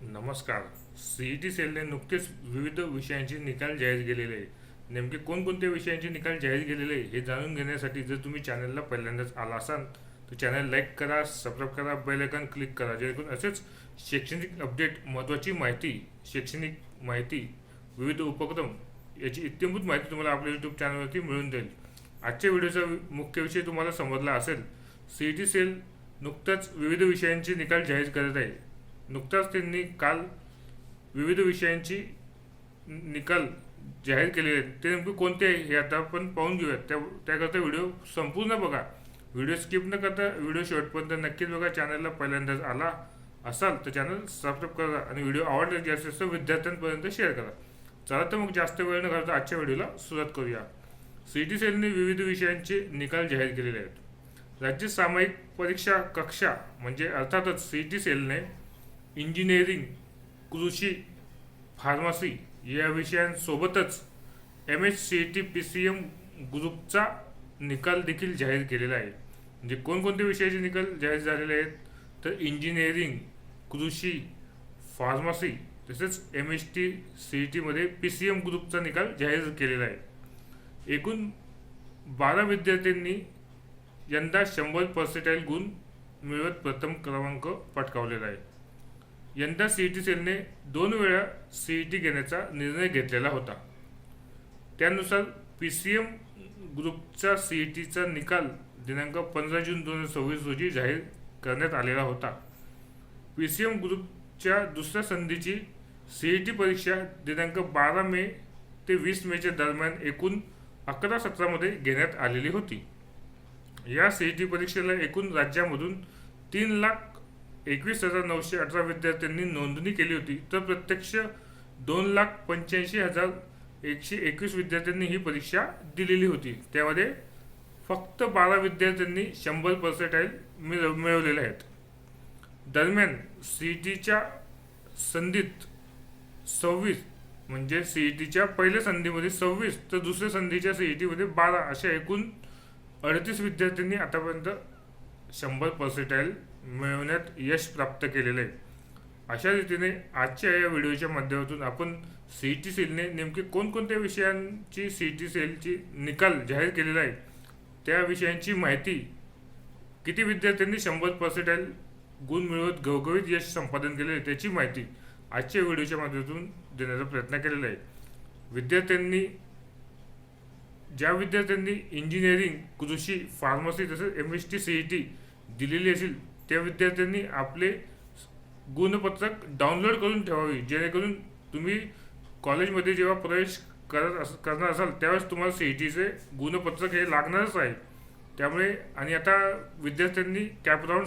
नमस्कार. सीईटी सेलने नुकतेच विविध विषयांचे निकाल जाहीर केलेले आहे. नेमके कोणकोणत्या विषयांचे निकाल जाहीर केलेले आहे हे जाणून घेण्यासाठी जर तुम्ही चॅनलला पहिल्यांदाच आला असाल तर चॅनल लाईक करा, सबस्क्राईब करा, बेल आयकॉन क्लिक करा, जेणेकरून असेच शैक्षणिक अपडेट, महत्त्वाची माहिती, शैक्षणिक माहिती, विविध उपक्रम याची इत्यंभूत माहिती तुम्हाला आपल्या यूट्यूब चॅनलवरती मिळून जाईल. आजच्या व्हिडिओचा मुख्य विषय तुम्हाला समजला असेल. सीईटी सेल नुकताच विविध विषयांचे निकाल जाहीर करत आहे. नुकताच त्यांनी काल विविध विषयांची निकाल जाहीर केलेले आहेत. ते नेमके कोणते आहे हे आता आपण पाहून घेऊयात. त्याकरता व्हिडिओ संपूर्ण बघा. व्हिडिओ स्किप न करता व्हिडिओ शेवटपर्यंत नक्कीच बघा. चॅनलला पहिल्यांदाच आला असाल तर चॅनल सबस्क्राईब करा आणि व्हिडिओ आवडला जास्त विद्यार्थ्यांपर्यंत शेअर करा. चला तर मग जास्त वेळ न घालता आजच्या व्हिडिओला सुरुवात करूया. सीईटी सेलने विविध विषयांचे निकाल जाहीर केलेले आहेत. राज्य सामायिक परीक्षा कक्षा म्हणजे अर्थातच सीईटी सेलने इंजिनिअरिंग, कृषी, फार्मसी या विषयांसोबतच MSCET PCM ग्रुपचा निकाल देखील जाहीर केलेला आहे. म्हणजे कोणकोणते विषयाचे निकाल जाहीर झालेले आहेत तर इंजिनिअरिंग, कृषी, फार्मसी तसेच MSCET मध्ये PCM ग्रुपचा निकाल जाहीर केलेला आहे. एकूण 12 विद्यार्थ्यांनी यंदा 100% गुण मिळवत प्रथम क्रमांक पटकावलेला आहे. यंदा सीईटी सेलने 2 वेळा सीईटी घेण्याचा निर्णय घेतलेला होता. त्यानुसार PCM ग्रुपचा सीईटीचा निकाल दिनांक 15 जून 2026 रोजी जाहीर करण्यात आलेला होता. PCM ग्रुपच्या दुसऱ्या संधीची सीईटी परीक्षा दिनांक 12 मे ते 20 मेच्या दरम्यान एकूण 11 सत्रामध्ये घेण्यात आलेली होती. या सीईटी परीक्षेला एकूण राज्यामधून 3,21,918 विद्यार्थ्यांनी नोंदणी केली होती, तर प्रत्यक्ष 2,85,121 विद्यार्थ्यांनी ही परीक्षा दिलेली होती. त्यामध्ये फक्त 12 विद्यार्थ्यांनी 100% मिळवलेले आहेत. दरम्यान सीईटीच्या संधीत 26 म्हणजे सीईटीच्या पहिल्या संधीमध्ये 26 तर दुसऱ्या संधीच्या सीईटीमध्ये 12 अशा एकूण 38 विद्यार्थ्यांनी आतापर्यंत 100% मिळवण्यात यश प्राप्त केलेले आहे. अशा रीतीने आजच्या या व्हिडिओच्या माध्यमातून आपण सीईटी सेलने नेमके कोणकोणत्या विषयांची सीईटी सेलची निकाल जाहीर केलेला आहे, त्या विषयांची माहिती, किती विद्यार्थ्यांनी 100% गुण मिळवत घवघवीत यश संपादन केले आहे त्याची माहिती आजच्या व्हिडिओच्या माध्यमातून देण्याचा प्रयत्न केलेला आहे. ज्या विद्यार्थ्यांनी इंजिनिअरिंग, कृषी, फार्मसी तसेच MSCET दिलेली असेल त्या विद्यार्थ्यांनी आपले गुणपत्रक डाउनलोड करून ठेवावी, जेणेकरून तुम्ही कॉलेजमध्ये जेव्हा प्रवेश करणार असाल त्यावेळेस तुम्हाला सीईटीचे गुणपत्रक हे लागणारच आहे. त्यामुळे आणि आता विद्यार्थ्यांनी कॅपराऊंड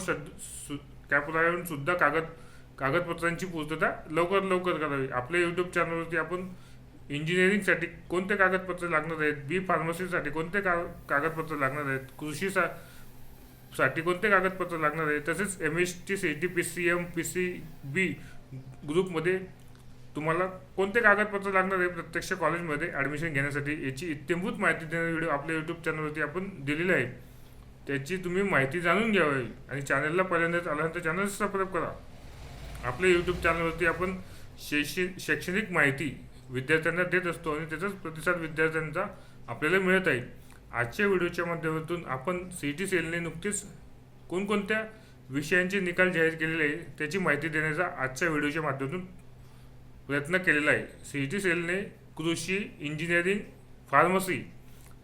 सुद्धा कागदपत्रांची पूर्तता लवकर करावी. आपल्या यूट्यूब चॅनलवरती आपण इंजिनिअरिंगसाठी कोणते कागदपत्र लागणार आहेत, बी फार्मसीसाठी कोणते कागदपत्र लागणार आहेत, कृषीसाठी कोणते कागदपत्र लागणार आहेत, तसेच MSCET PCM PCB ग्रुपमध्ये तुम्हाला कोणते कागदपत्र लागणार आहे प्रत्यक्ष कॉलेजमध्ये ॲडमिशन घेण्यासाठी याची इत्यंभूत माहिती देणारा व्हिडिओ आपल्या यूट्यूब चॅनलवरती आपण दिलेला आहे. त्याची तुम्ही माहिती जाणून घ्यावी आणि चॅनलला पहिल्यांदाच आल्यानंतर चॅनल सबस्क्राईब करा. आपल्या यूट्यूब चॅनलवरती आपण शैक्षणिक माहिती विद्यार्थ्यांना देत असतो आणि त्याचाच प्रतिसाद विद्यार्थ्यांचा आपल्याला मिळत आहे. आजच्या व्हिडिओच्या माध्यमातून आपण सीईटी सेलने नुकतेच कोणकोणत्या विषयांचे निकाल जाहीर केलेले आहे त्याची माहिती देण्याचा आजच्या व्हिडिओच्या माध्यमातून प्रयत्न केलेला आहे. सीईटी सेलने कृषी, इंजिनिअरिंग, फार्मसी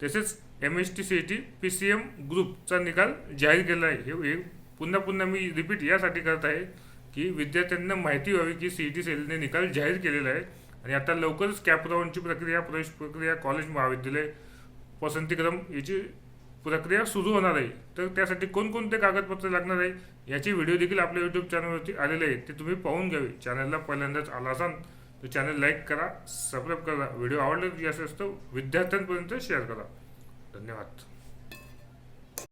तसेच MSCET PCM ग्रुपचा निकाल जाहीर केला आहे. हे पुन्हा मी रिपीट यासाठी करत आहे की विद्यार्थ्यांना माहिती व्हावी की सीईटी सेलने निकाल जाहीर केलेला आहे आणि आता लवकरच कॅपराऊंडची प्रक्रिया, प्रवेश प्रक्रिया, कॉलेज, महाविद्यालय, पसंतीक्रम याची प्रक्रिया सुरू होणार आहे. तर त्यासाठी कोणकोणते कागदपत्र लागणार आहे याची व्हिडिओ देखील आपल्या यूट्यूब चॅनलवरती आलेले आहे, ते तुम्ही पाहून घ्यावे. चॅनलला पहिल्यांदाच आला असाल तर चॅनल लाईक करा, सबस्क्राईब करा, व्हिडिओ आवडला जास्त विद्यार्थ्यांपर्यंत शेअर करा. धन्यवाद.